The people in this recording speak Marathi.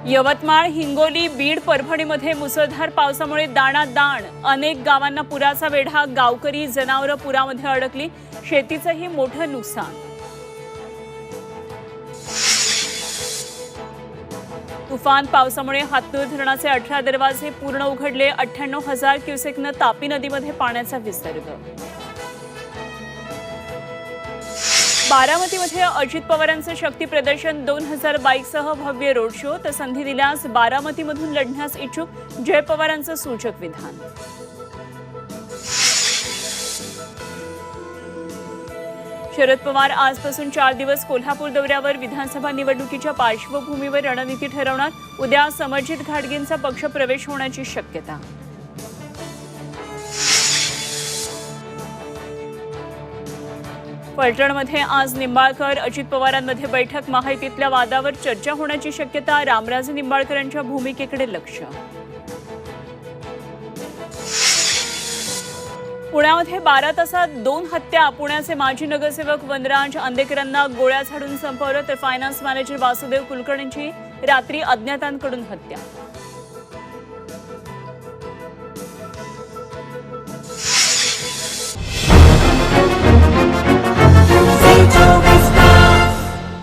यवतमाळ, हिंगोली, बीड, परभणीमध्ये मुसळधार पावसामुळे दाणादाण अनेक गावांना पुराचा वेढा. गावकरी, जनावरं पुरामध्ये अडकली. शेतीचंही मोठं नुकसान. तुफान पावसामुळे हातनूर धरणाचे 18 दरवाजे पूर्ण उघडले. 98,000 क्युसेकनं तापी नदीमध्ये पाण्याचा विसर्ग. बारामतीमध्ये अजित पवारांचं शक्ती प्रदर्शन. 2000 बाईकसह भव्य रोड शो. तर संधी दिल्यास बारामतीमधून लढण्यास इच्छुक, जय पवारांचं सूचक विधान. शरद पवार आजपासून 4 दिवस कोल्हापूर दौऱ्यावर. विधानसभा निवडणुकीच्या पार्श्वभूमीवर रणनीती ठरवणार. उद्या समरजित घाटगेंचा पक्ष प्रवेश होण्याची शक्यता. फलटणमध्ये आज निंबाळकर अजित पवारांमध्ये बैठक. महायुतीतल्या वादावर चर्चा होण्याची शक्यता. रामराजे निंबाळकरांच्या भूमिकेकडे लक्ष. पुण्यामध्ये 12 तासात 2 हत्या. पुण्याचे माजी नगरसेवक वनराज अंदेकरांना गोळ्या झाडून संपवलं. तर फायनान्स मॅनेजर वासुदेव कुलकर्णींची रात्री अज्ञातांकडून हत्या.